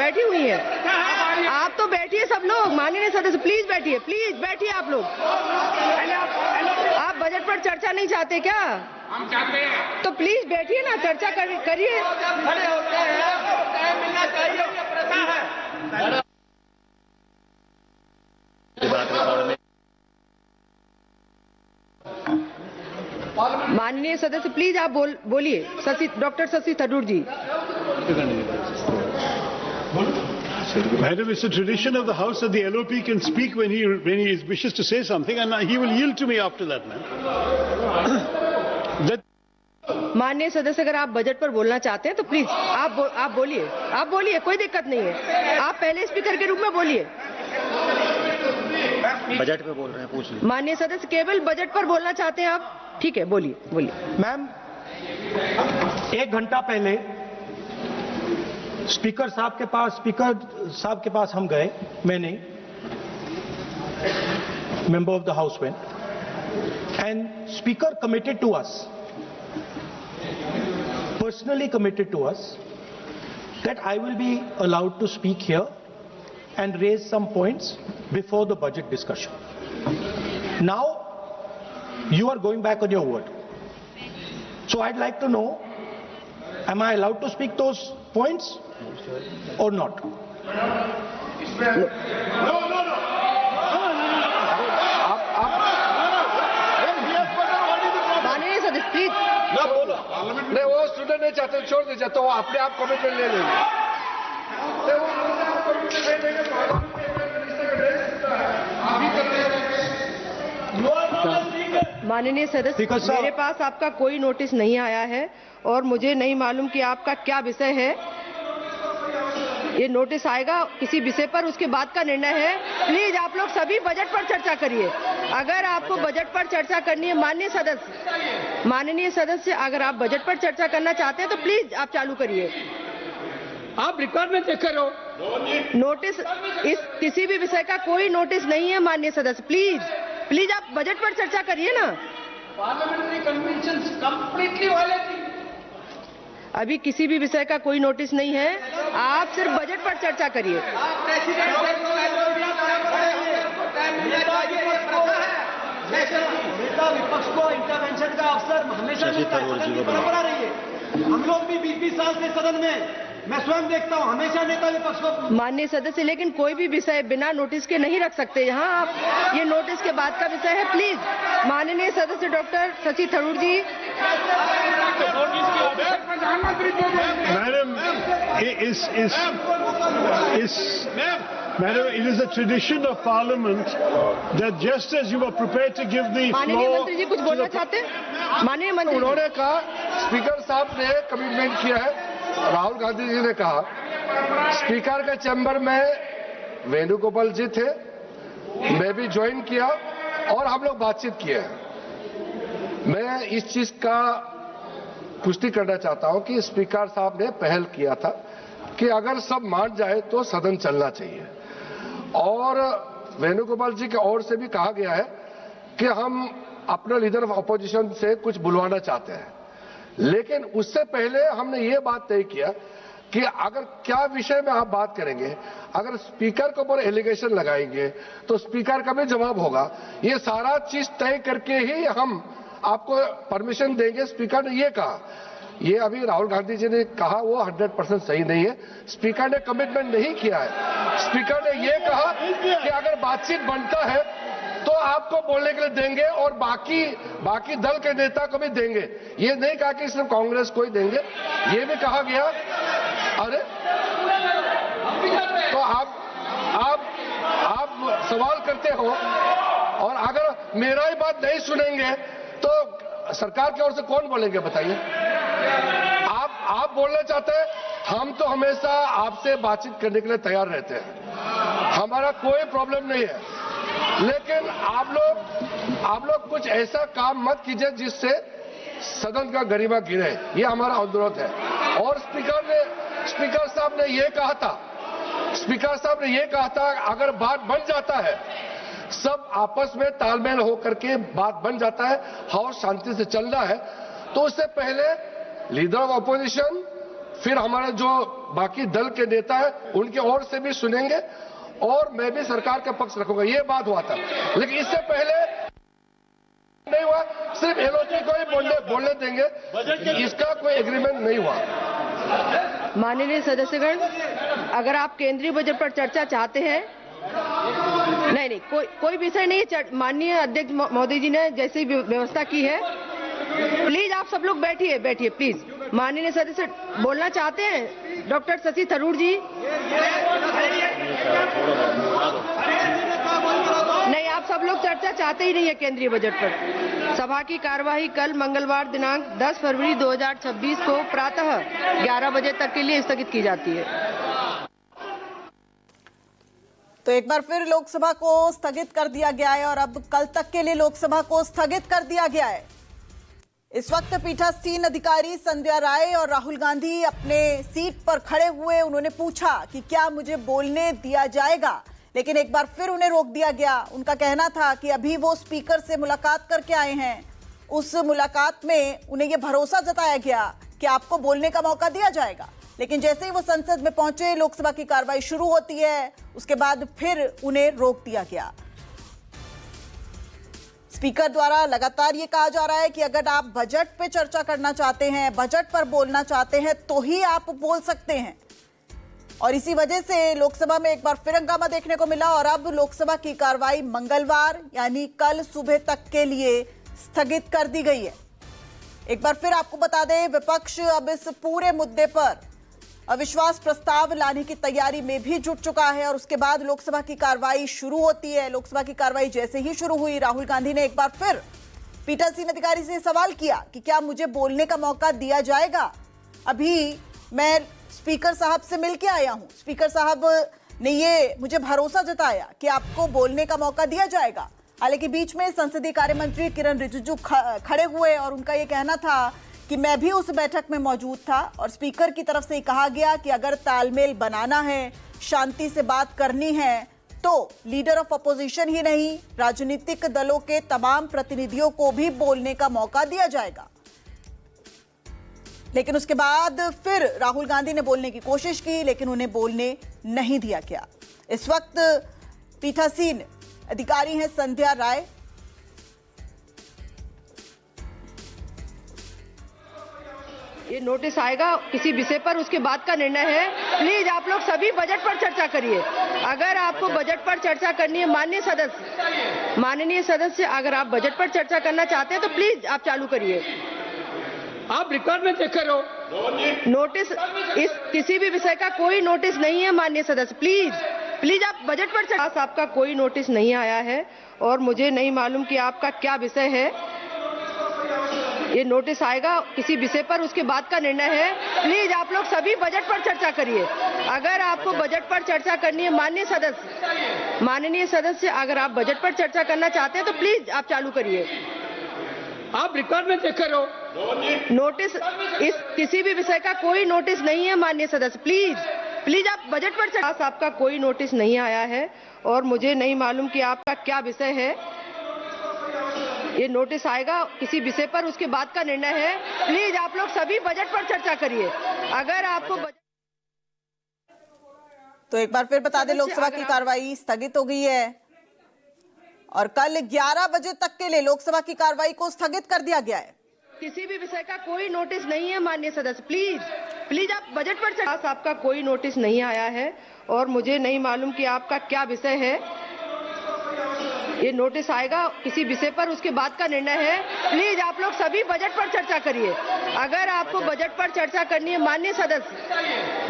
बैठी हुई हैं। आप तो बैठिए सब लोग, माननीय सदस्य प्लीज बैठिए, प्लीज बैठिए आप लोग। आप बजट पर चर्चा नहीं चाहते क्या? हम चाहते हैं। तो प्लीज बैठिए ना, चर्चा करिए। खड़े होते हैं, मिलना चाहिए, ये प्रथा है। माननीय सदस्य प्लीज आप बोलिए। Doctor Shashi Tharoor ji. Madam, it's a tradition of the House that the LOP can speak when he wishes to say something, and he will yield to me after that, ma'am. माननीय सदस्य, अगर आप बजट पर बोलना चाहते हैं तो प्लीज आप बोलिए, कोई दिक्कत नहीं है। आप पहले स्पीकर के रूप में बोलिए। बजट पे बोल रहे हैं, पूछ लीजिए। माननीय सदस्य केवल बजट पर बोलना चाहते हैं आप? ठीक है, बोलिए। मैम, 1 घंटा पहले स्पीकर साहब के पास हम गए, मैंने, member of the house went, and speaker committed to us, personally committed to us, that I will be allowed to speak here and raise some points before the budget discussion. Now, you are going back on your word. So I'd like to know, am I allowed to speak those points or not? No. माननीय सदस्य please ना बोलो। नहीं, वो student नहीं चाहते, छोड़ दीजिए, तो अपने आप कमिटमेंट ले लेंगे। माननीय सदस्य, मेरे पास आपका कोई नोटिस नहीं आया है और मुझे नहीं मालूम कि आपका क्या विषय है। ये नोटिस आएगा किसी विषय पर, उसके बाद का निर्णय है। प्लीज आप लोग सभी बजट पर चर्चा करिए। अगर आपको बजट पर चर्चा करनी है, माननीय सदस्य, अगर आप बजट पर चर्चा करना चाहते हैं तो प्लीज आप चालू करिए। आप रिकॉर्ड में देख रहे हो, नोटिस इस किसी भी विषय का कोई नोटिस नहीं है। माननीय सदस्य प्लीज आप बजट पर चर्चा करिए ना। Parliamentary convention completely violating. अभी किसी भी विषय का कोई नोटिस नहीं है, आप सिर्फ बजट पर चर्चा करिए। विपक्ष को इंटरवेंशन का अवसर हमेशा परंपरा रही है। हम लोग भी 20-20 साल से सदन में, मैं स्वयं देखता हूं, हमेशा नेता विपक्ष को। माननीय सदस्य, लेकिन कोई भी विषय बिना नोटिस के नहीं रख सकते यहाँ आप। ये नोटिस के बाद का विषय है। प्लीज माननीय सदस्य doctor Shashi Tharoor ji. Madam, it is a tradition of Parliament that just as you were prepared to give the floor... माननीय मंत्री जी कुछ बोलना चाहते हैं? माननीय मंत्री, उन्होंने कहा, स्पीकर साहब ने कमिटमेंट किया है, राहुल गांधी जी ने कहा, स्पीकर के चैम्बर में वेणुगोपाल जी थे, मैं भी ज्वाइन किया और हम लोग बातचीत किए। मैं इस चीज का पुष्टि करना चाहता हूं कि स्पीकर साहब ने पहल किया था कि अगर सब मान जाए तो सदन चलना चाहिए, और वेणुगोपाल जी की ओर से भी कहा गया है कि हम अपने लीडर ऑफ अपोजिशन से कुछ बुलवाना चाहते हैं। लेकिन उससे पहले हमने ये बात तय किया कि अगर क्या विषय में आप बात करेंगे, अगर स्पीकर के ऊपर एलिगेशन लगाएंगे तो स्पीकर का भी जवाब होगा। ये सारा चीज तय करके ही हम आपको परमिशन देंगे। स्पीकर ने ये कहा, ये अभी राहुल गांधी जी ने कहा वो 100% सही नहीं है। स्पीकर ने कमिटमेंट नहीं किया है। स्पीकर ने ये कहा कि अगर बातचीत बनता है तो आपको बोलने के लिए देंगे और बाकी दल के नेता को भी देंगे। ये नहीं कहा कि सिर्फ कांग्रेस को ही देंगे, ये भी कहा गया। अरे तो आप सवाल करते हो, और अगर मेरा ही बात नहीं सुनेंगे तो सरकार की ओर से कौन बोलेंगे बताइए? आप बोलना चाहते हैं, हम तो हमेशा आपसे बातचीत करने के लिए तैयार रहते हैं, हमारा कोई प्रॉब्लम नहीं है। लेकिन आप लोग कुछ ऐसा काम मत कीजिए जिससे सदन का गरिमा गिरे, ये हमारा अनुरोध है। और स्पीकर साहब ने ये कहा था अगर बात बन जाता है, सब आपस में तालमेल होकर के बात बन जाता है और शांति से चलना है, तो उससे पहले लीडर ऑफ अपोजिशन, फिर हमारे जो बाकी दल के नेता है उनके ओर से भी सुनेंगे और मैं भी सरकार का पक्ष रखूंगा। ये बात हुआ था, लेकिन इससे पहले नहीं हुआ, सिर्फ एलओपी को ही बोलने देंगे, इसका कोई एग्रीमेंट नहीं हुआ। माननीय सदस्यगण, अगर आप केंद्रीय बजट पर चर्चा चाहते हैं, नहीं, कोई विषय नहीं है। माननीय अध्यक्ष महोदय जी ने जैसी व्यवस्था की है, प्लीज आप सब लोग बैठिए प्लीज। माननीय सदस्य बोलना चाहते हैं, डॉक्टर शशि थरूर जी। नहीं, आप सब लोग चर्चा चाहते ही नहीं है केंद्रीय बजट पर। सभा की कार्यवाही कल मंगलवार दिनांक 10 फरवरी 2026 को प्रातः 11 बजे तक के लिए स्थगित की जाती है। तो एक बार फिर लोकसभा को स्थगित कर दिया गया है और अब कल तक के लिए लोकसभा को स्थगित कर दिया गया है। इस वक्त पीठासीन अधिकारी संध्या राय और राहुल गांधी अपने सीट पर खड़े हुए। उन्होंने पूछा कि क्या मुझे बोलने दिया जाएगा, लेकिन एक बार फिर उन्हें रोक दिया गया। उनका कहना था कि अभी वो स्पीकर से मुलाकात करके आए हैं। उस मुलाकात में उन्हें यह भरोसा जताया गया कि आपको बोलने का मौका दिया जाएगा, लेकिन जैसे ही वो संसद में पहुंचे, लोकसभा की कार्रवाई शुरू होती है, उसके बाद फिर उन्हें रोक दिया गया। स्पीकर द्वारा लगातार ये कहा जा रहा है कि अगर आप बजट पे चर्चा करना चाहते हैं, बजट पर बोलना चाहते हैं, तो ही आप बोल सकते हैं। और इसी वजह से लोकसभा में एक बार फिर हंगामा देखने को मिला और अब लोकसभा की कार्रवाई मंगलवार यानी कल सुबह तक के लिए स्थगित कर दी गई है। एक बार फिर आपको बता दें, विपक्ष अब इस पूरे मुद्दे पर अविश्वास प्रस्ताव लाने की तैयारी में भी जुट चुका है और उसके बाद लोकसभा की कार्रवाई शुरू होती है। लोकसभा की कार्रवाई जैसे ही शुरू हुई, राहुल गांधी ने एक बार फिर पीठासीन अधिकारी से सवाल किया कि क्या मुझे बोलने का मौका दिया जाएगा। अभी मैं स्पीकर साहब से मिलकर आया हूं, स्पीकर साहब ने ये मुझे भरोसा जताया कि आपको बोलने का मौका दिया जाएगा। हालांकि बीच में संसदीय कार्य मंत्री किरण रिजिजू खड़े हुए और उनका ये कहना था कि मैं भी उस बैठक में मौजूद था और स्पीकर की तरफ से कहा गया कि अगर तालमेल बनाना है, शांति से बात करनी है, तो लीडर ऑफ अपोजिशन ही नहीं, राजनीतिक दलों के तमाम प्रतिनिधियों को भी बोलने का मौका दिया जाएगा। लेकिन उसके बाद फिर राहुल गांधी ने बोलने की कोशिश की, लेकिन उन्हें बोलने नहीं दिया गया। इस वक्त पीठासीन अधिकारी हैं संध्या राय। ये नोटिस आएगा किसी विषय पर, उसके बाद का निर्णय है। प्लीज आप लोग सभी बजट पर चर्चा करिए। अगर आपको बजट पर चर्चा करनी है, माननीय सदस्य, अगर आप बजट पर चर्चा करना चाहते हैं तो प्लीज आप चालू करिए। आप रिकॉर्ड में चेक करो। नोटिस इस किसी भी विषय का कोई नोटिस नहीं है माननीय सदस्य। प्लीज आप बजट पर चर्चा। आपका कोई नोटिस नहीं आया है और मुझे नहीं मालूम कि आपका क्या विषय है। ये नोटिस आएगा किसी विषय पर, उसके बाद का निर्णय है। प्लीज आप लोग सभी बजट पर चर्चा करिए। अगर आपको बजट पर चर्चा करनी है, माननीय सदस्य, अगर आप बजट पर चर्चा करना चाहते हैं तो प्लीज आप चालू करिए। आप रिकॉर्ड में चेक करो। नोटिस इस किसी भी विषय का कोई नोटिस नहीं है माननीय सदस्य। प्लीज आप बजट पर चर्चा। आपका कोई नोटिस नहीं आया है और मुझे नहीं मालूम कि आपका क्या विषय है। ये नोटिस आएगा किसी विषय पर, उसके बाद का निर्णय है। प्लीज आप लोग सभी बजट पर चर्चा करिए। अगर आपको तो एक बार फिर बता दें, लोकसभा की कार्रवाई स्थगित हो गई है और कल 11 बजे तक के लिए लोकसभा की कार्रवाई को स्थगित कर दिया गया है। किसी भी विषय का कोई नोटिस नहीं है माननीय सदस्य। प्लीज आप बजट पर चर्चा। आपका कोई नोटिस नहीं आया है और मुझे नहीं मालूम कि आपका क्या विषय है। ये नोटिस आएगा किसी विषय पर, उसके बाद का निर्णय है। प्लीज आप लोग सभी बजट पर चर्चा करिए। अगर आपको बजट पर चर्चा करनी है, माननीय सदस्य,